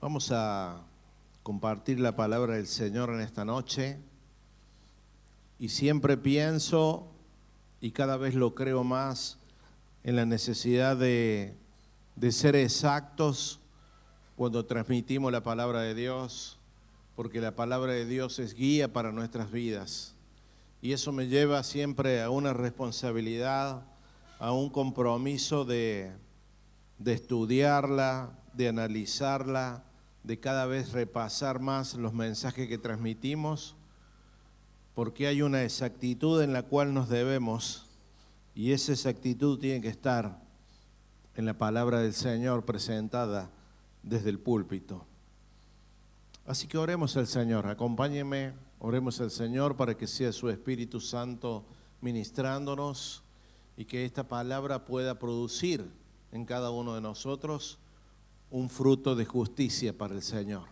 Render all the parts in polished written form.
Vamos a compartir la palabra del Señor en esta noche y siempre pienso y cada vez lo creo más en la necesidad de ser exactos cuando transmitimos la palabra de Dios, porque la palabra de Dios es guía para nuestras vidas y eso me lleva siempre a una responsabilidad, a un compromiso de estudiarla, de analizarla, de cada vez repasar más los mensajes que transmitimos, porque hay una exactitud en la cual nos debemos, y esa exactitud tiene que estar en la palabra del Señor presentada desde el púlpito. Así que oremos al Señor, acompáñenme, oremos al Señor para que sea su Espíritu Santo ministrándonos y que esta palabra pueda producir en cada uno de nosotros un fruto de justicia para el Señor.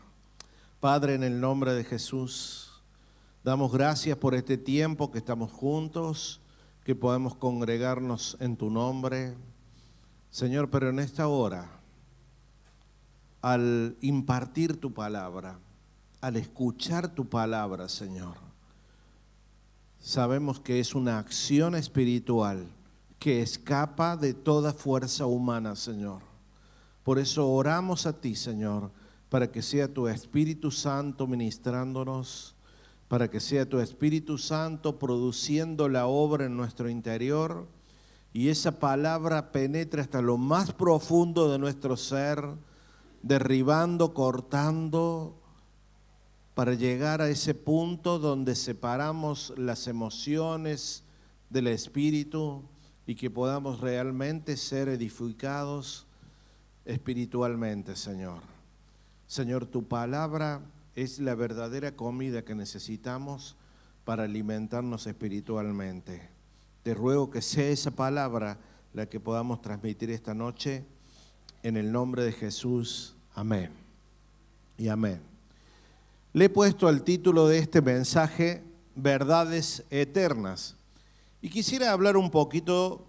Padre, en el nombre de Jesús, damos gracias por este tiempo que estamos juntos, que podemos congregarnos en tu nombre. Señor, pero en esta hora, al impartir tu palabra, al escuchar tu palabra, Señor, sabemos que es una acción espiritual que escapa de toda fuerza humana, Señor. Por eso oramos a ti, Señor, para que sea tu Espíritu Santo ministrándonos, para que sea tu Espíritu Santo produciendo la obra en nuestro interior y esa palabra penetre hasta lo más profundo de nuestro ser, derribando, cortando, para llegar a ese punto donde separamos las emociones del Espíritu y que podamos realmente ser edificados espiritualmente, Señor. Señor, tu palabra es la verdadera comida que necesitamos para alimentarnos espiritualmente. Te ruego que sea esa palabra la que podamos transmitir esta noche, en el nombre de Jesús. Amén y amén. Le he puesto al título de este mensaje, Verdades Eternas. Y quisiera hablar un poquito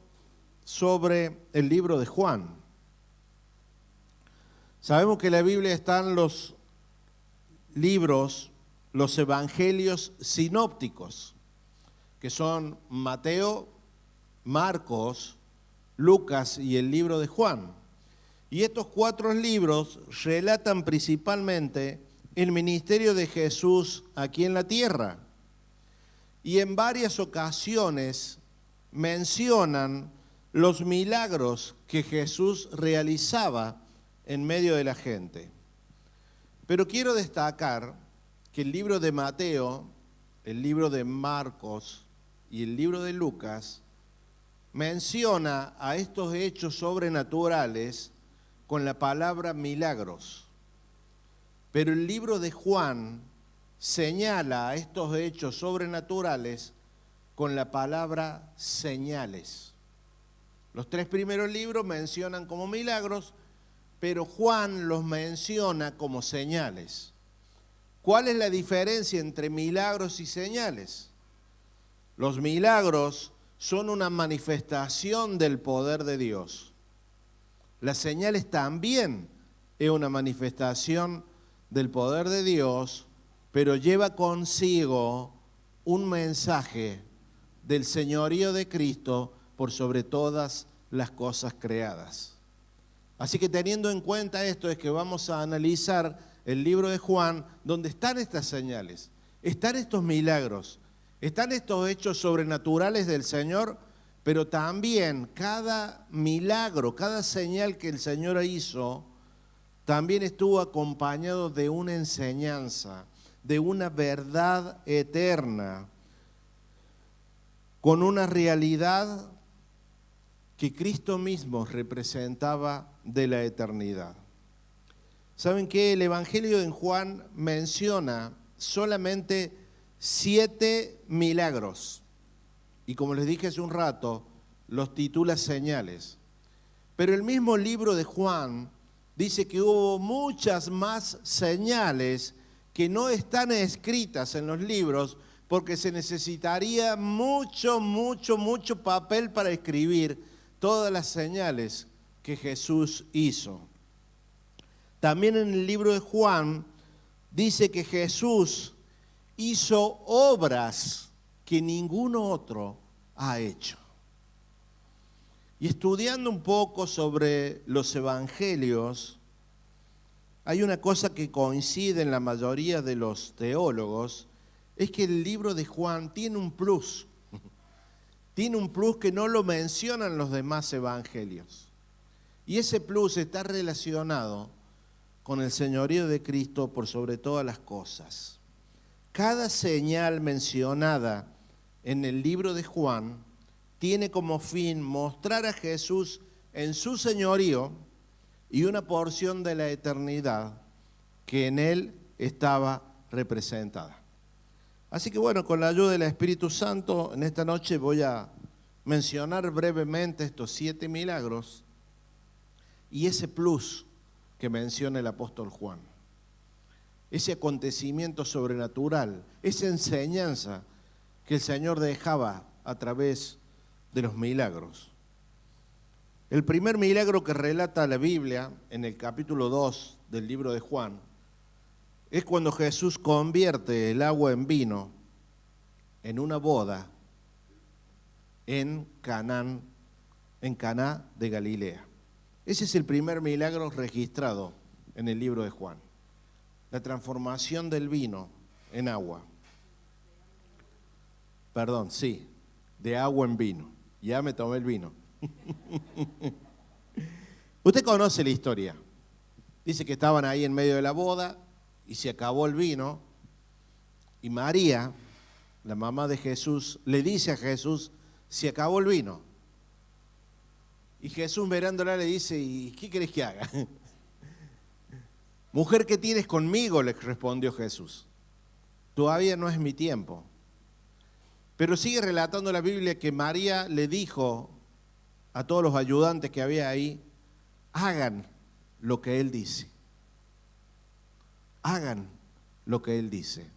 sobre el libro de Juan. Sabemos que en la Biblia están los libros, los evangelios sinópticos, que son Mateo, Marcos, Lucas y el libro de Juan. Y estos 4 libros relatan principalmente el ministerio de Jesús aquí en la tierra. Y en varias ocasiones mencionan los milagros que Jesús realizaba en medio de la gente. Pero quiero destacar que el libro de Mateo, el libro de Marcos y el libro de Lucas menciona a estos hechos sobrenaturales con la palabra milagros. Pero el libro de Juan señala a estos hechos sobrenaturales con la palabra señales. Los 3 primeros libros mencionan como milagros, pero Juan los menciona como señales. ¿Cuál es la diferencia entre milagros y señales? Los milagros son una manifestación del poder de Dios. Las señales también es una manifestación del poder de Dios, pero lleva consigo un mensaje del señorío de Cristo por sobre todas las cosas creadas. Así que teniendo en cuenta esto es que vamos a analizar el libro de Juan, donde están estas señales, están estos milagros, están estos hechos sobrenaturales del Señor, pero también cada milagro, cada señal que el Señor hizo, también estuvo acompañado de una enseñanza, de una verdad eterna, con una realidad que Cristo mismo representaba de la eternidad. ¿Saben qué? El Evangelio de Juan menciona solamente 7 milagros. Y como les dije hace un rato, los titula señales. Pero el mismo libro de Juan dice que hubo muchas más señales que no están escritas en los libros porque se necesitaría mucho papel para escribir todas las señales que Jesús hizo. También en el libro de Juan dice que Jesús hizo obras que ningún otro ha hecho. Y estudiando un poco sobre los evangelios, hay una cosa que coincide en la mayoría de los teólogos, es que el libro de Juan tiene un plus. Tiene un plus que no lo mencionan los demás evangelios. Y ese plus está relacionado con el señorío de Cristo por sobre todas las cosas. Cada señal mencionada en el libro de Juan tiene como fin mostrar a Jesús en su señorío y una porción de la eternidad que en él estaba representada. Así que bueno, con la ayuda del Espíritu Santo, en esta noche voy a mencionar brevemente estos 7 milagros y ese plus que menciona el apóstol Juan. Ese acontecimiento sobrenatural, esa enseñanza que el Señor dejaba a través de los milagros. El primer milagro que relata la Biblia en el capítulo 2 del libro de Juan es cuando Jesús convierte el agua en vino en una boda en Caná de Galilea. Ese es el primer milagro registrado en el libro de Juan. La transformación del vino en agua. Perdón, sí, de agua en vino. Ya me tomé el vino. Usted conoce la historia. Dice que estaban ahí en medio de la boda y se acabó el vino. Y María, la mamá de Jesús, le dice a Jesús, se acabó el vino. Y Jesús mirándola le dice, ¿y qué querés que haga? Mujer, ¿qué tienes conmigo?, le respondió Jesús. Todavía no es mi tiempo. Pero sigue relatando la Biblia que María le dijo a todos los ayudantes que había ahí, hagan lo que Él dice. Hagan lo que Él dice.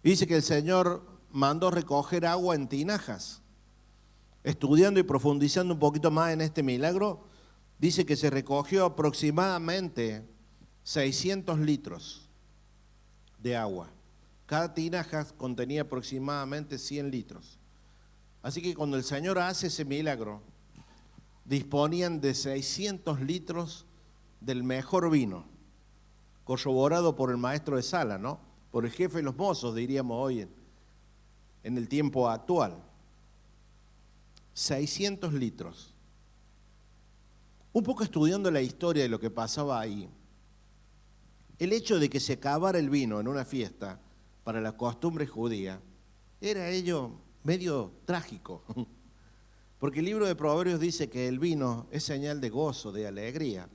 Dice que el Señor mandó recoger agua en tinajas. Estudiando y profundizando un poquito más en este milagro, dice que se recogió aproximadamente 600 litros de agua. Cada tinaja contenía aproximadamente 100 litros. Así que cuando el Señor hace ese milagro, disponían de 600 litros del mejor vino, corroborado por el maestro de sala, ¿no? Por el jefe de los mozos, diríamos hoy en el tiempo actual. 600 litros. Un poco estudiando la historia de lo que pasaba ahí, el hecho de que se acabara el vino en una fiesta para la costumbre judía era ello medio trágico, porque el libro de Proverbios dice que el vino es señal de gozo, de alegría.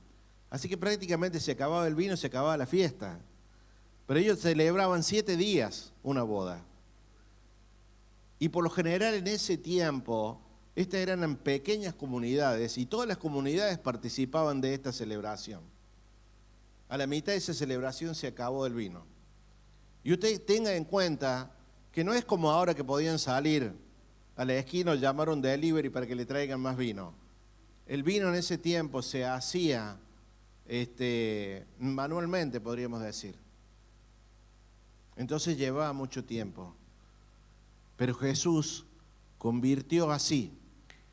Así que prácticamente se acababa el vino, se acababa la fiesta. Pero ellos celebraban 7 días una boda. Y por lo general en ese tiempo, estas eran en pequeñas comunidades y todas las comunidades participaban de esta celebración. A la mitad de esa celebración se acabó el vino. Y usted tenga en cuenta que no es como ahora que podían salir a la esquina o llamar a un delivery para que le traigan más vino. El vino en ese tiempo se hacía manualmente, podríamos decir. Entonces llevaba mucho tiempo. Pero Jesús convirtió así,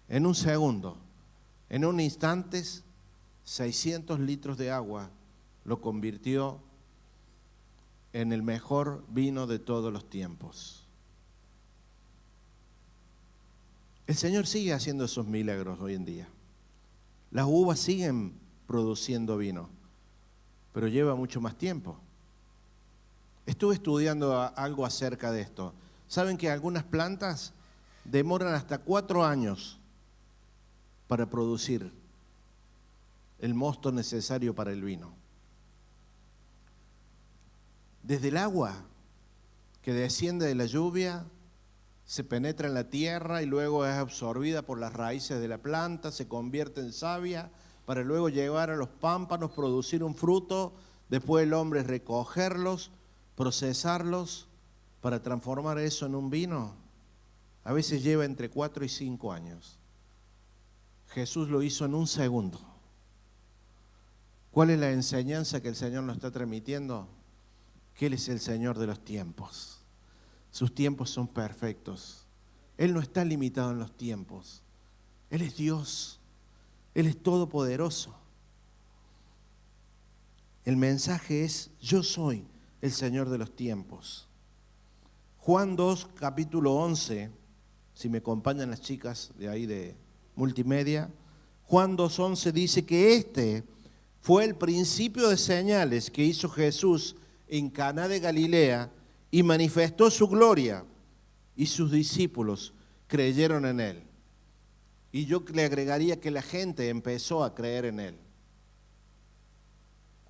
en un segundo, en un instante, 600 litros de agua, lo convirtió en el mejor vino de todos los tiempos. El Señor sigue haciendo esos milagros hoy en día. Las uvas siguen produciendo vino, pero lleva mucho más tiempo. Estuve estudiando algo acerca de esto. ¿Saben que algunas plantas demoran hasta 4 años para producir el mosto necesario para el vino? Desde el agua que desciende de la lluvia, se penetra en la tierra y luego es absorbida por las raíces de la planta, se convierte en savia para luego llevar a los pámpanos, producir un fruto, después el hombre recogerlos, procesarlos para transformar eso en un vino. A veces lleva entre 4 y 5 años. Jesús lo hizo en un segundo. ¿Cuál es la enseñanza que el Señor nos está transmitiendo? Que Él es el Señor de los tiempos. Sus tiempos son perfectos. Él no está limitado en los tiempos. Él es Dios. Él es todopoderoso. El mensaje es: yo soy el Señor de los tiempos. Juan 2, capítulo 11, si me acompañan las chicas de ahí de multimedia, Juan 2:11 dice que este fue el principio de señales que hizo Jesús en Caná de Galilea y manifestó su gloria, y sus discípulos creyeron en él. Y yo le agregaría que la gente empezó a creer en él.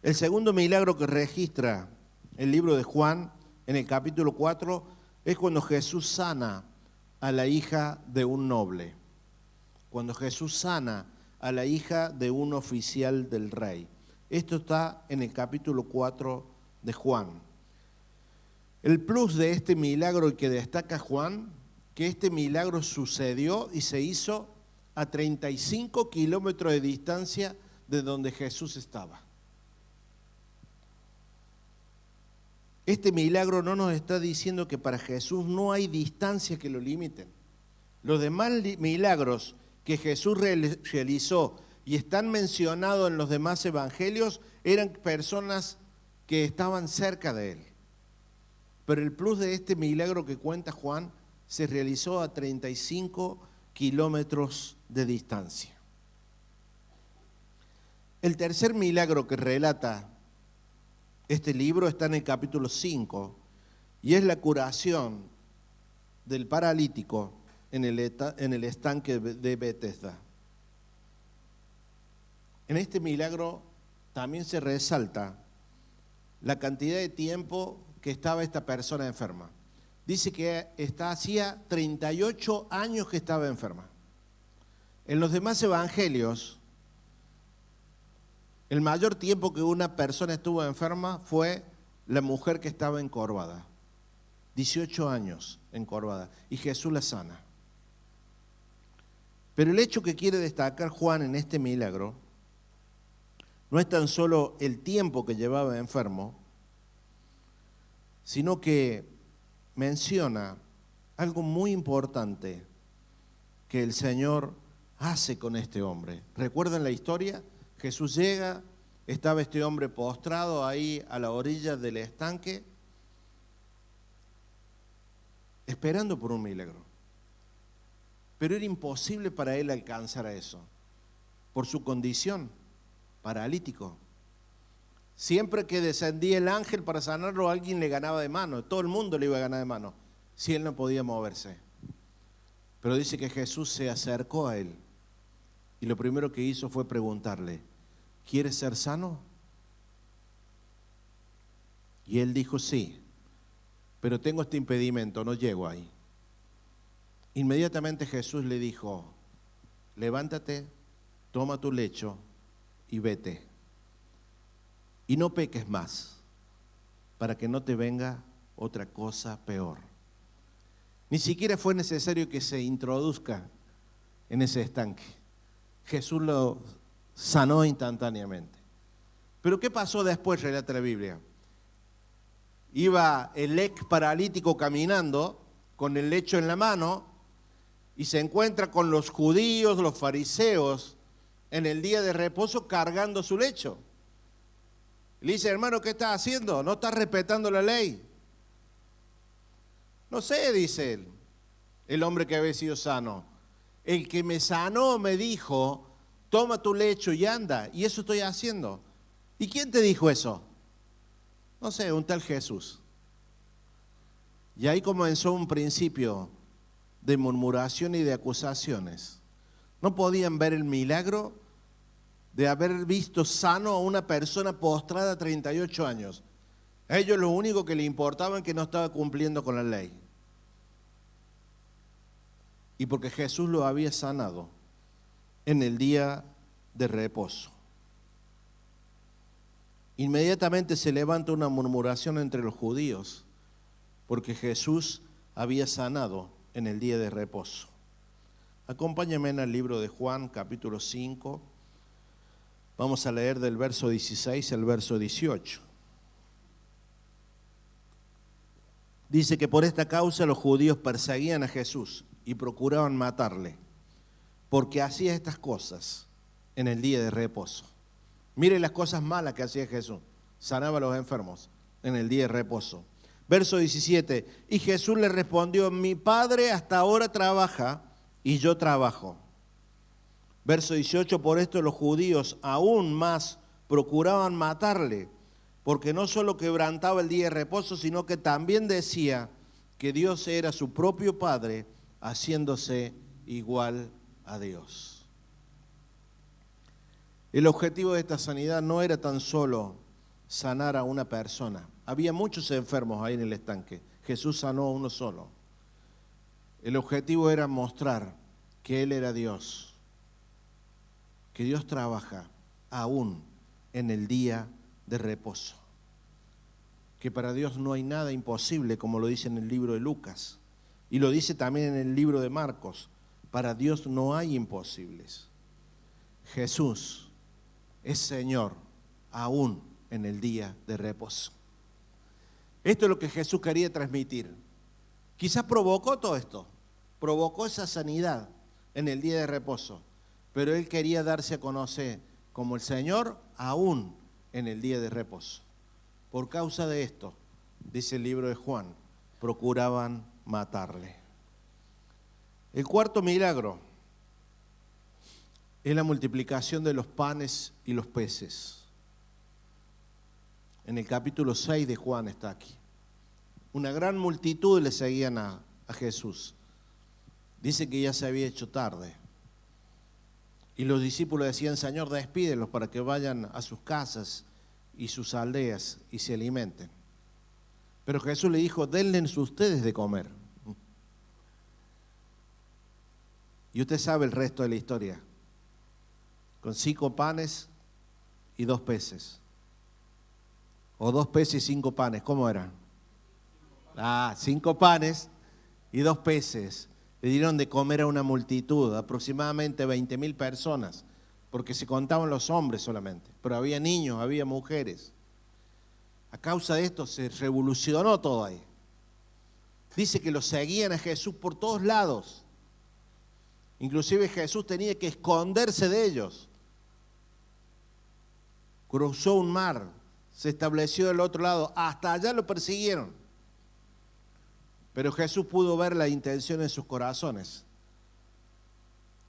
El segundo milagro que registra el libro de Juan, en el capítulo 4, es cuando Jesús sana a la hija de un noble. Cuando Jesús sana a la hija de un oficial del rey. Esto está en el capítulo 4 de Juan. El plus de este milagro que destaca Juan, que este milagro sucedió y se hizo a 35 kilómetros de distancia de donde Jesús estaba. Este milagro no nos está diciendo que para Jesús no hay distancias que lo limiten. Los demás milagros que Jesús realizó y están mencionados en los demás evangelios eran personas que estaban cerca de él. Pero el plus de este milagro que cuenta Juan se realizó a 35 kilómetros de distancia. El tercer milagro que relata este libro está en el capítulo 5 y es la curación del paralítico en el estanque de Betesda. En este milagro también se resalta la cantidad de tiempo que estaba esta persona enferma. Dice que hacía 38 años que estaba enferma. En los demás evangelios, el mayor tiempo que una persona estuvo enferma fue la mujer que estaba encorvada. 18 años encorvada. Y Jesús la sana. Pero el hecho que quiere destacar Juan en este milagro no es tan solo el tiempo que llevaba enfermo, sino que menciona algo muy importante que el Señor hace con este hombre. ¿Recuerdan la historia? Jesús llega, estaba este hombre postrado ahí a la orilla del estanque, esperando por un milagro. Pero era imposible para él alcanzar a eso, por su condición, paralítico. Siempre que descendía el ángel para sanarlo, alguien le ganaba de mano, todo el mundo le iba a ganar de mano, si él no podía moverse. Pero dice que Jesús se acercó a él y lo primero que hizo fue preguntarle: ¿quieres ser sano? Y él dijo: sí, pero tengo este impedimento, no llego ahí. Inmediatamente Jesús le dijo: levántate, toma tu lecho y vete. Y no peques más, para que no te venga otra cosa peor. Ni siquiera fue necesario que se introduzca en ese estanque. Jesús lo sanó instantáneamente. Pero ¿qué pasó después? Relata la Biblia. Iba el ex paralítico caminando con el lecho en la mano y se encuentra con los judíos, los fariseos, en el día de reposo cargando su lecho. Le dice: hermano, ¿qué estás haciendo? ¿No estás respetando la ley? No sé, dice él, el hombre que había sido sano. El que me sanó me dijo: toma tu lecho y anda. Y eso estoy haciendo. ¿Y quién te dijo eso? No sé, un tal Jesús. Y ahí comenzó un principio de murmuración y de acusaciones. No podían ver el milagro de haber visto sano a una persona postrada 38 años. A ellos lo único que le importaba es que no estaba cumpliendo con la ley. Y porque Jesús lo había sanado en el día de reposo. Inmediatamente se levanta una murmuración entre los judíos, porque Jesús había sanado en el día de reposo. Acompáñenme en el libro de Juan, capítulo 5, Vamos a leer del verso 16 al verso 18. Dice que por esta causa los judíos perseguían a Jesús y procuraban matarle, porque hacía estas cosas en el día de reposo. Mire las cosas malas que hacía Jesús. Sanaba a los enfermos en el día de reposo. Verso 17, y Jesús le respondió, mi Padre hasta ahora trabaja y yo trabajo. Verso 18, por esto los judíos aún más procuraban matarle, porque no solo quebrantaba el día de reposo, sino que también decía que Dios era su propio Padre, haciéndose igual a Dios. El objetivo de esta sanidad no era tan solo sanar a una persona. Había muchos enfermos ahí en el estanque. Jesús sanó a uno solo. El objetivo era mostrar que Él era Dios, que Dios trabaja aún en el día de reposo, que para Dios no hay nada imposible, como lo dice en el libro de Lucas, y lo dice también en el libro de Marcos. Para Dios no hay imposibles. Jesús es Señor aún en el día de reposo. Esto es lo que Jesús quería transmitir. Quizás provocó todo esto, provocó esa sanidad en el día de reposo, pero Él quería darse a conocer como el Señor aún en el día de reposo. Por causa de esto, dice el libro de Juan, procuraban matarle. El cuarto milagro es la multiplicación de los panes y los peces. En el capítulo 6 de Juan está aquí. Una gran multitud le seguían a Jesús. Dice que ya se había hecho tarde. Y los discípulos decían, Señor, despídelos para que vayan a sus casas y sus aldeas y se alimenten. Pero Jesús le dijo, denles ustedes de comer. Y usted sabe el resto de la historia. Con 5 panes y 2 peces. O 2 peces y 5 panes, ¿cómo era? 5 panes y 2 peces. Le dieron de comer a una multitud, aproximadamente 20.000 personas, porque se contaban los hombres solamente, pero había niños, había mujeres. A causa de esto se revolucionó todo ahí. Dice que los seguían a Jesús por todos lados. Inclusive Jesús tenía que esconderse de ellos. Cruzó un mar, se estableció del otro lado, hasta allá lo persiguieron. Pero Jesús pudo ver la intención en sus corazones.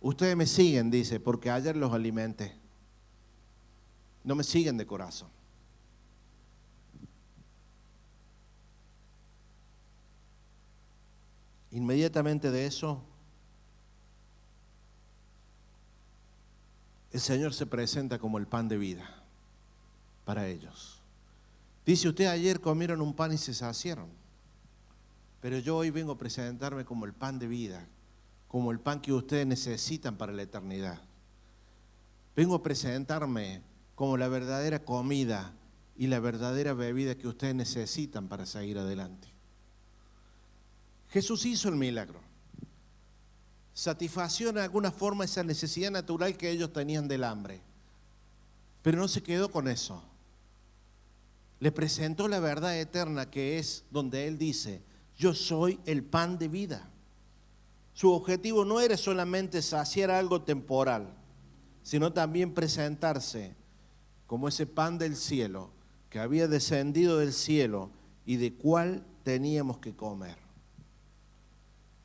Ustedes me siguen, dice, porque ayer los alimenté. No me siguen de corazón. Inmediatamente de eso, el Señor se presenta como el pan de vida para ellos. Dice, ustedes ayer comieron un pan y se saciaron, pero yo hoy vengo a presentarme como el pan de vida, como el pan que ustedes necesitan para la eternidad. Vengo a presentarme como la verdadera comida y la verdadera bebida que ustedes necesitan para seguir adelante. Jesús hizo el milagro. Satisfació de alguna forma esa necesidad natural que ellos tenían del hambre. Pero no se quedó con eso. Le presentó la verdad eterna, que es donde Él dice, yo soy el pan de vida. Su objetivo no era solamente saciar algo temporal, sino también presentarse como ese pan del cielo, que había descendido del cielo y de cuál teníamos que comer.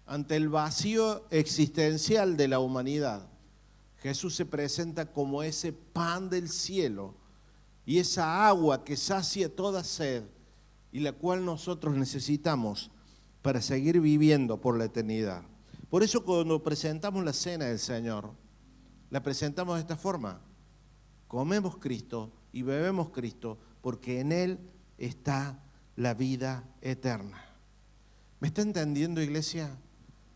Ante el vacío existencial de la humanidad, Jesús se presenta como ese pan del cielo y esa agua que sacia toda sed y la cual nosotros necesitamos para seguir viviendo por la eternidad. Por eso cuando presentamos la cena del Señor, la presentamos de esta forma. Comemos Cristo y bebemos Cristo porque en Él está la vida eterna. ¿Me está entendiendo, iglesia?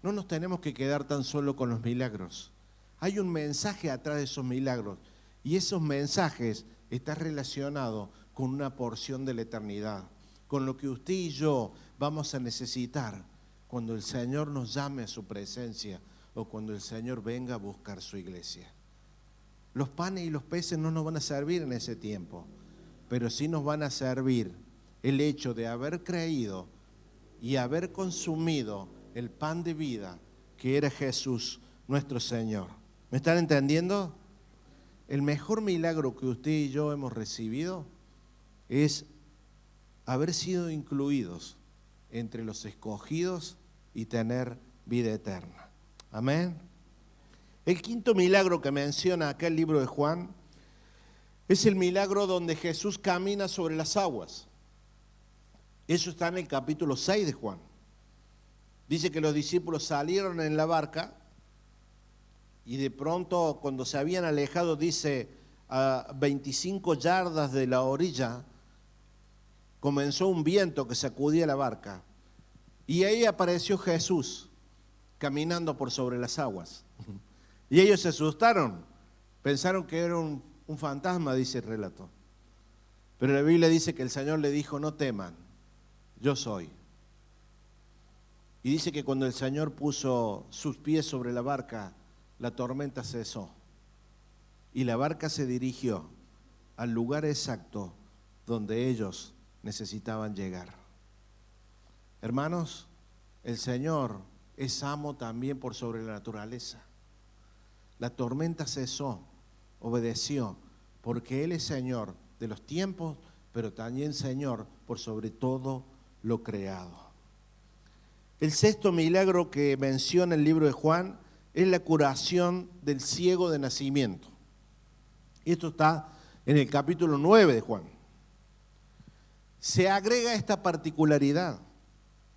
No nos tenemos que quedar tan solo con los milagros. Hay un mensaje atrás de esos milagros y esos mensajes están relacionados con una porción de la eternidad, con lo que usted y yo vamos a necesitar cuando el Señor nos llame a su presencia o cuando el Señor venga a buscar su iglesia. Los panes y los peces no nos van a servir en ese tiempo, pero sí nos van a servir el hecho de haber creído y haber consumido el pan de vida que era Jesús nuestro Señor. ¿Me están entendiendo? El mejor milagro que usted y yo hemos recibido es haber sido incluidos entre los escogidos y tener vida eterna. Amén. El quinto milagro que menciona acá el libro de Juan es el milagro donde Jesús camina sobre las aguas. Eso está en el capítulo 6 de Juan. Dice que los discípulos salieron en la barca y de pronto cuando se habían alejado, dice, a 25 yardas de la orilla, comenzó un viento que sacudía la barca. Y ahí apareció Jesús caminando por sobre las aguas. Y ellos se asustaron, pensaron que era un fantasma, dice el relato. Pero la Biblia dice que el Señor le dijo, no teman, yo soy. Y dice que cuando el Señor puso sus pies sobre la barca, la tormenta cesó. Y la barca se dirigió al lugar exacto donde ellos necesitaban llegar. Hermanos, el Señor es amo también por sobre la naturaleza. La tormenta cesó, obedeció, porque Él es Señor de los tiempos, pero también Señor por sobre todo lo creado. El sexto milagro que menciona el libro de Juan es la curación del ciego de nacimiento. Esto está en el capítulo 9 de Juan. Se agrega esta particularidad,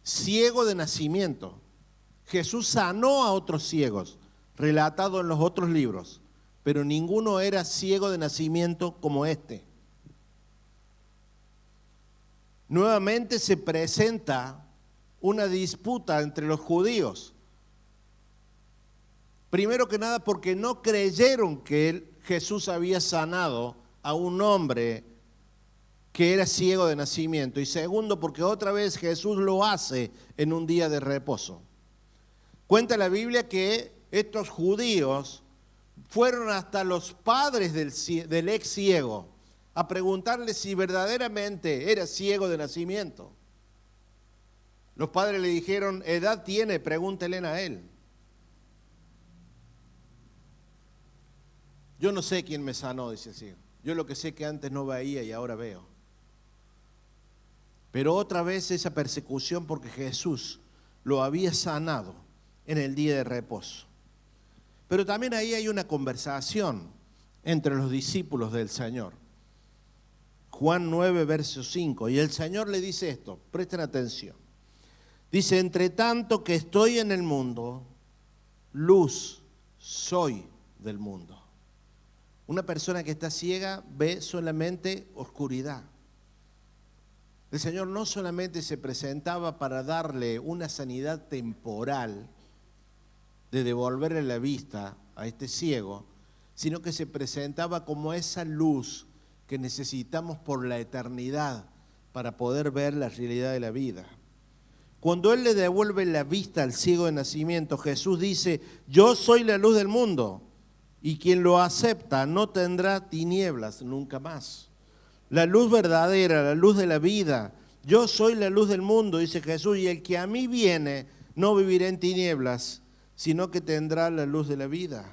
ciego de nacimiento. Jesús sanó a otros ciegos, relatado en los otros libros, pero ninguno era ciego de nacimiento como este. Nuevamente se presenta una disputa entre los judíos. Primero que nada porque no creyeron que Jesús había sanado a un hombre que era ciego de nacimiento. Y segundo porque otra vez Jesús lo hace en un día de reposo. Cuenta la Biblia que estos judíos fueron hasta los padres del ex ciego a preguntarle si verdaderamente era ciego de nacimiento. Los padres le dijeron, ¿edad tiene? Pregúntele a él. Yo no sé quién me sanó, dice el ciego. Yo lo que sé que antes no veía y ahora veo. Pero otra vez esa persecución porque Jesús lo había sanado en el día de reposo. Pero también ahí hay una conversación entre los discípulos del Señor. Juan 9, verso 5. Y el Señor le dice esto, presten atención. Dice, entre tanto que estoy en el mundo, luz soy del mundo. Una persona que está ciega ve solamente oscuridad. El Señor no solamente se presentaba para darle una sanidad temporal, de devolverle la vista a este ciego, sino que se presentaba como esa luz que necesitamos por la eternidad para poder ver la realidad de la vida. Cuando Él le devuelve la vista al ciego de nacimiento, Jesús dice, yo soy la luz del mundo, y quien lo acepta no tendrá tinieblas nunca más. La luz verdadera, la luz de la vida, yo soy la luz del mundo, dice Jesús, y el que a mí viene no vivirá en tinieblas, sino que tendrá la luz de la vida.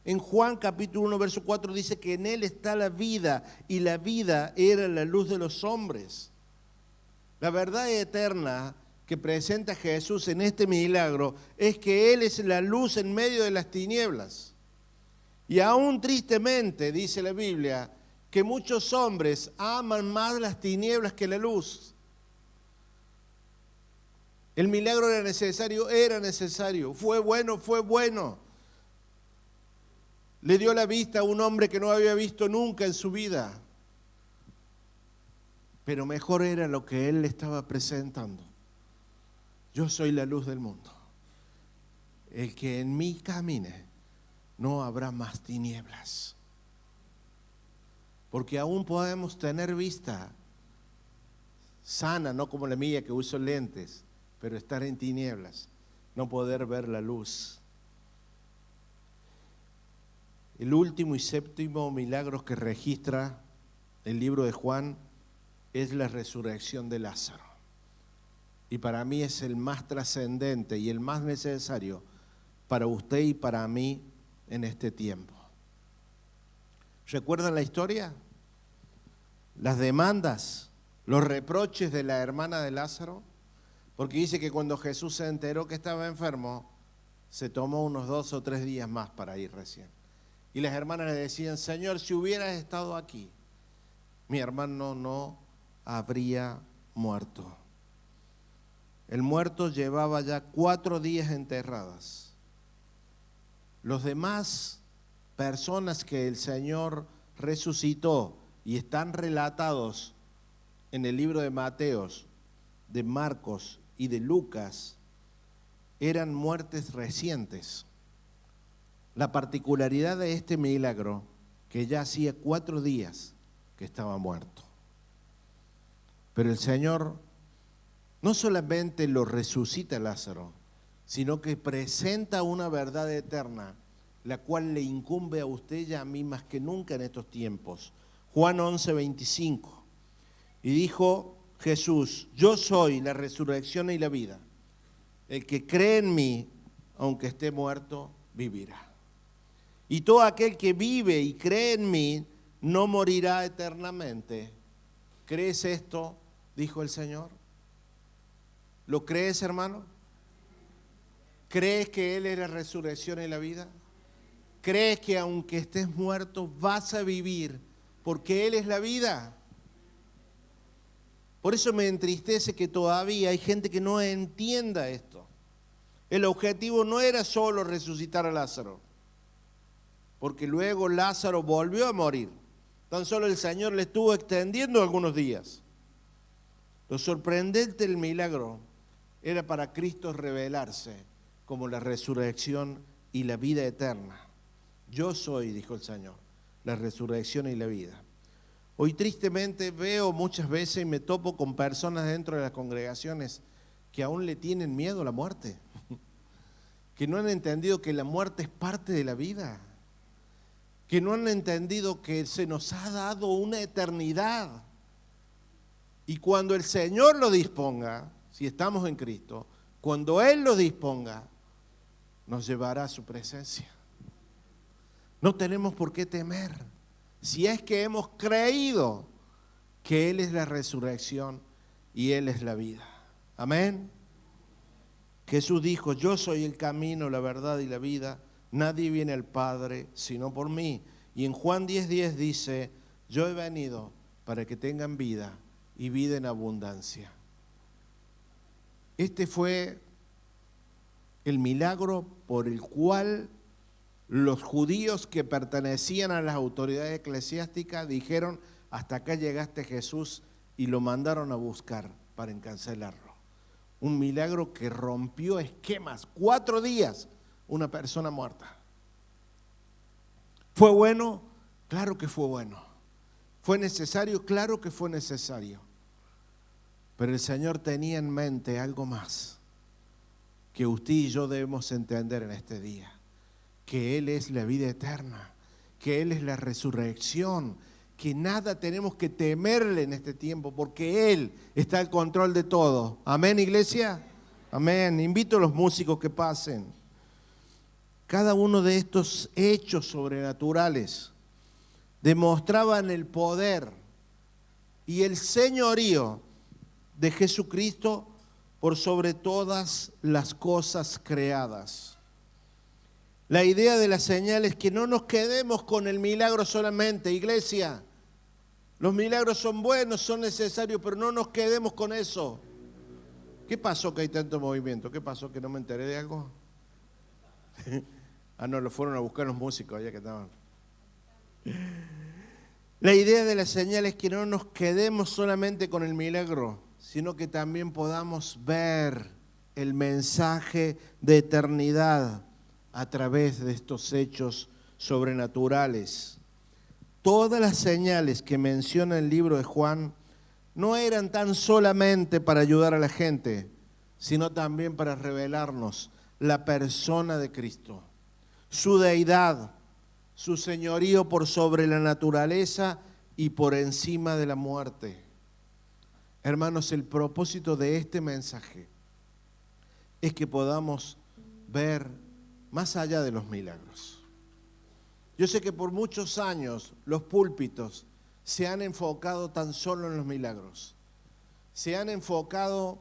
En Juan capítulo 1, verso 4 dice que en Él está la vida y la vida era la luz de los hombres. La verdad eterna que presenta Jesús en este milagro es que Él es la luz en medio de las tinieblas. Y aún tristemente, dice la Biblia, que muchos hombres aman más las tinieblas que la luz. El milagro era necesario, fue bueno. Le dio la vista a un hombre que no había visto nunca en su vida. Pero mejor era lo que Él le estaba presentando. Yo soy la luz del mundo. El que en mí camine, no habrá más tinieblas. Porque aún podemos tener vista sana, no como la mía que uso lentes, pero estar en tinieblas, no poder ver la luz. El último y séptimo milagro que registra el libro de Juan es la resurrección de Lázaro. Y para mí es el más trascendente y el más necesario para usted y para mí en este tiempo. ¿Recuerdan la historia? Las demandas, los reproches de la hermana de Lázaro, porque dice que cuando Jesús se enteró que estaba enfermo, se tomó unos 2 o 3 días más para ir recién. Y las hermanas le decían: Señor, si hubieras estado aquí, mi hermano no habría muerto. El muerto llevaba ya 4 días enterradas. Los demás personas que el Señor resucitó y están relatados en el libro de Mateos, de Marcos y de Lucas, eran muertes recientes. La particularidad de este milagro, que ya hacía 4 días que estaba muerto. Pero el Señor no solamente lo resucita a Lázaro, sino que presenta una verdad eterna, la cual le incumbe a usted y a mí más que nunca en estos tiempos. Juan 11:25. Y dijo Jesús: yo soy la resurrección y la vida. El que cree en mí, aunque esté muerto, vivirá. Y todo aquel que vive y cree en mí, no morirá eternamente. ¿Crees esto? Dijo el Señor. ¿Lo crees, hermano? ¿Crees que Él es la resurrección y la vida? ¿Crees que aunque estés muerto vas a vivir porque Él es la vida? Por eso me entristece que todavía hay gente que no entienda esto. El objetivo no era solo resucitar a Lázaro, porque luego Lázaro volvió a morir. Tan solo el Señor le estuvo extendiendo algunos días. Lo sorprendente del milagro era para Cristo revelarse como la resurrección y la vida eterna. Yo soy, dijo el Señor, la resurrección y la vida. Hoy tristemente veo muchas veces y me topo con personas dentro de las congregaciones que aún le tienen miedo a la muerte, que no han entendido que la muerte es parte de la vida, que no han entendido que se nos ha dado una eternidad. Y cuando el Señor lo disponga, si estamos en Cristo, cuando Él lo disponga, nos llevará a su presencia. No tenemos por qué temer, si es que hemos creído que Él es la resurrección y Él es la vida. Amén. Jesús dijo: yo soy el camino, la verdad y la vida. Nadie viene al Padre sino por mí. Y en Juan 10:10 dice: yo he venido para que tengan vida y vida en abundancia. Este fue el milagro por el cual los judíos que pertenecían a las autoridades eclesiásticas dijeron: hasta acá llegaste, Jesús, y lo mandaron a buscar para encarcelarlo. Un milagro que rompió esquemas. 4 días, una persona muerta. ¿Fue bueno? Claro que fue bueno. ¿Fue necesario? Claro que fue necesario. Pero el Señor tenía en mente algo más que usted y yo debemos entender en este día: que Él es la vida eterna, que Él es la resurrección, que nada tenemos que temerle en este tiempo, porque Él está al control de todo. Amén, iglesia. Amén. Invito a los músicos que pasen. Cada uno de estos hechos sobrenaturales demostraban el poder y el señorío de Jesucristo por sobre todas las cosas creadas. La idea de la señal es que no nos quedemos con el milagro solamente, iglesia. Los milagros son buenos, son necesarios, pero no nos quedemos con eso. ¿Qué pasó que hay tanto movimiento? ¿Qué pasó que no me enteré de algo? No, lo fueron a buscar los músicos allá que estaban. La idea de la señal es que no nos quedemos solamente con el milagro, sino que también podamos ver el mensaje de eternidad a través de estos hechos sobrenaturales. Todas las señales que menciona el libro de Juan no eran tan solamente para ayudar a la gente, sino también para revelarnos la persona de Cristo, su deidad, su señorío por sobre la naturaleza y por encima de la muerte. Hermanos, el propósito de este mensaje es que podamos ver más allá de los milagros. Yo sé que por muchos años los púlpitos se han enfocado tan solo en los milagros. Se han enfocado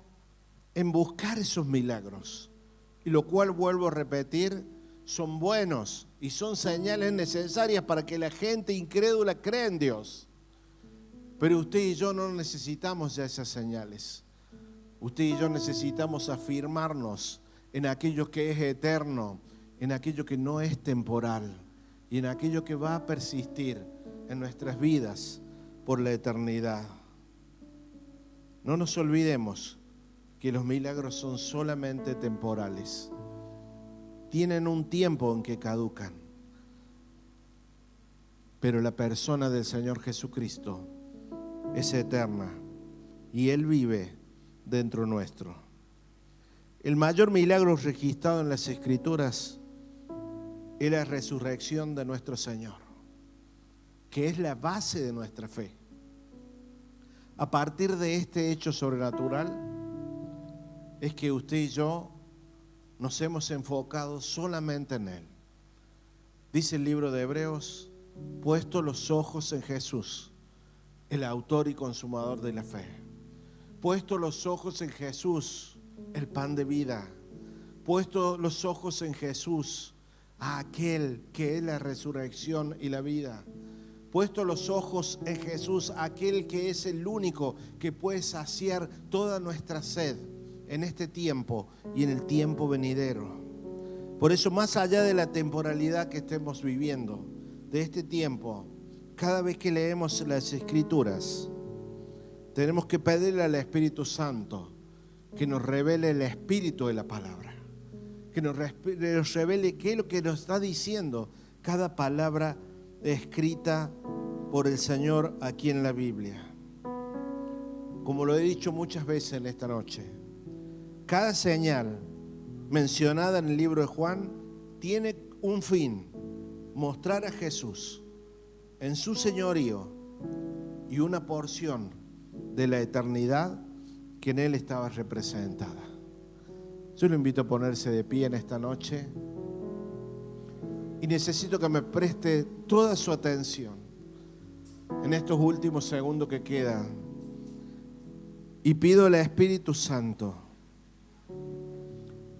en buscar esos milagros. Y lo cual, vuelvo a repetir, son buenos y son señales necesarias para que la gente incrédula crea en Dios. Pero usted y yo no necesitamos ya esas señales. Usted y yo necesitamos afirmarnos en aquello que es eterno, en aquello que no es temporal y en aquello que va a persistir en nuestras vidas por la eternidad. No nos olvidemos que los milagros son solamente temporales. Tienen un tiempo en que caducan. Pero la persona del Señor Jesucristo es eterna y Él vive dentro nuestro. El mayor milagro registrado en las Escrituras es la resurrección de nuestro Señor, que es la base de nuestra fe. A partir de este hecho sobrenatural es que usted y yo nos hemos enfocado solamente en Él. Dice el libro de Hebreos, puesto los ojos en Jesús, el autor y consumador de la fe. Puesto los ojos en Jesús, el pan de vida. Puesto los ojos en Jesús, a aquel que es la resurrección y la vida. Puesto los ojos en Jesús, aquel que es el único que puede saciar toda nuestra sed en este tiempo y en el tiempo venidero. Por eso, más allá de la temporalidad que estemos viviendo, de este tiempo, cada vez que leemos las Escrituras, tenemos que pedirle al Espíritu Santo que nos revele el espíritu de la palabra, que nos revele qué es lo que nos está diciendo cada palabra escrita por el Señor aquí en la Biblia. Como lo he dicho muchas veces en esta noche, cada señal mencionada en el libro de Juan tiene un fin: mostrar a Jesús en su señorío y una porción de la eternidad que en Él estaba representada. Yo lo invito a ponerse de pie en esta noche y necesito que me preste toda su atención en estos últimos segundos que quedan, y pido al Espíritu Santo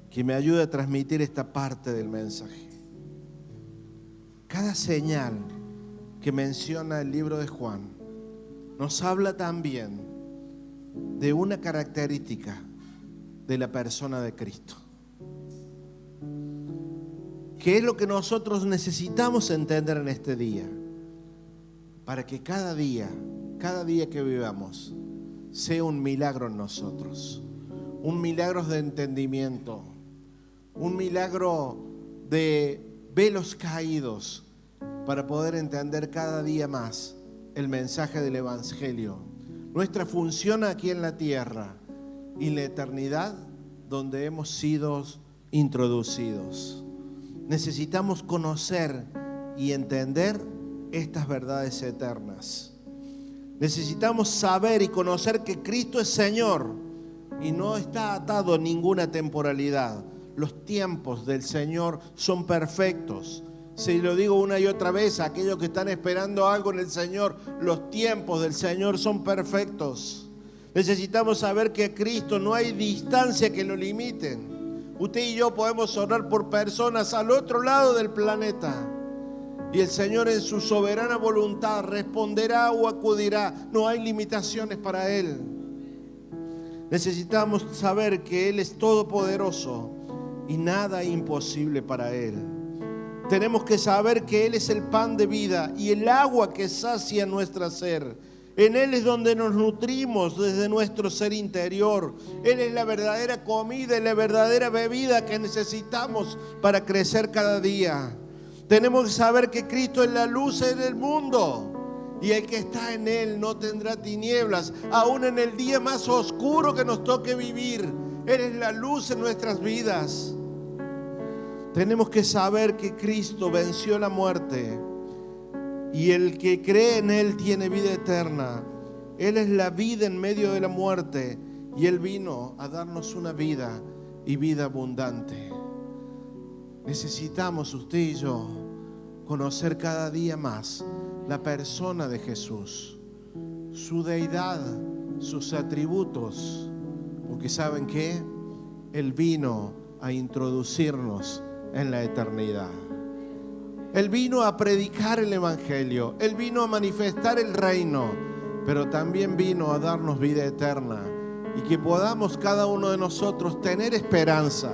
que me ayude a transmitir esta parte del mensaje. Cada señal que menciona el libro de Juan nos habla también de una característica de la persona de Cristo, que es lo que nosotros necesitamos entender en este día, para que cada día que vivamos sea un milagro en nosotros, un milagro de entendimiento, un milagro de velos caídos, para poder entender cada día más el mensaje del Evangelio, nuestra función aquí en la tierra y la eternidad donde hemos sido introducidos. Necesitamos conocer y entender estas verdades eternas. Necesitamos saber y conocer que Cristo es Señor y no está atado a ninguna temporalidad. Los tiempos del Señor son perfectos. Si lo digo una y otra vez, aquellos que están esperando algo en el Señor, los tiempos del Señor son perfectos. Necesitamos saber que a Cristo no hay distancia que lo limiten. Usted y yo podemos orar por personas al otro lado del planeta, y el Señor en su soberana voluntad responderá o acudirá. No hay limitaciones para Él. Necesitamos saber que Él es todopoderoso y nada imposible para Él. Tenemos que saber que Él es el pan de vida y el agua que sacia nuestra sed. En Él es donde nos nutrimos desde nuestro ser interior. Él es la verdadera comida y la verdadera bebida que necesitamos para crecer cada día. Tenemos que saber que Cristo es la luz en el mundo, y el que está en Él no tendrá tinieblas, aún en el día más oscuro que nos toque vivir. Él es la luz en nuestras vidas. Tenemos que saber que Cristo venció la muerte y el que cree en Él tiene vida eterna. Él es la vida en medio de la muerte y Él vino a darnos una vida y vida abundante. Necesitamos, usted y yo, conocer cada día más la persona de Jesús, su deidad, sus atributos, porque ¿saben qué? Él vino a introducirnos en la eternidad. Él vino a predicar el Evangelio, Él vino a manifestar el reino, pero también vino a darnos vida eterna y que podamos cada uno de nosotros tener esperanza,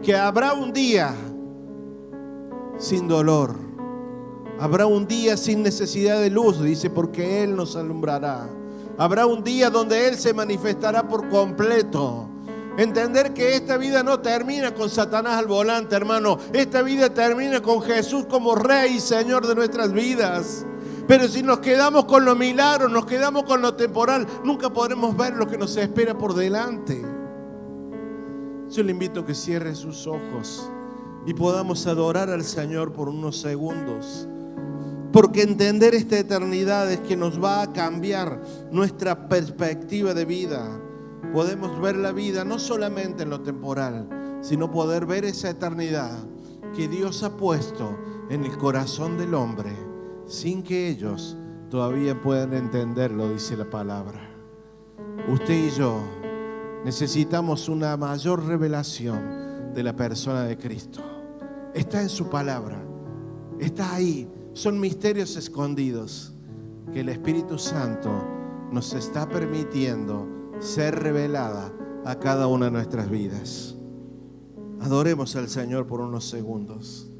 que habrá un día sin dolor, habrá un día sin necesidad de luz, dice, porque Él nos alumbrará. Habrá un día donde Él se manifestará por completo. Entender que esta vida no termina con Satanás al volante, hermano. Esta vida termina con Jesús como Rey y Señor de nuestras vidas. Pero si nos quedamos con los milagros, nos quedamos con lo temporal, nunca podremos ver lo que nos espera por delante. Yo le invito a que cierre sus ojos y podamos adorar al Señor por unos segundos. Porque entender esta eternidad es que nos va a cambiar nuestra perspectiva de vida. Podemos ver la vida no solamente en lo temporal, sino poder ver esa eternidad que Dios ha puesto en el corazón del hombre, sin que ellos todavía puedan entenderlo, dice la palabra. Usted y yo necesitamos una mayor revelación de la persona de Cristo. Está en su palabra, está ahí. Son misterios escondidos que el Espíritu Santo nos está permitiendo ser revelada a cada una de nuestras vidas. Adoremos al Señor por unos segundos.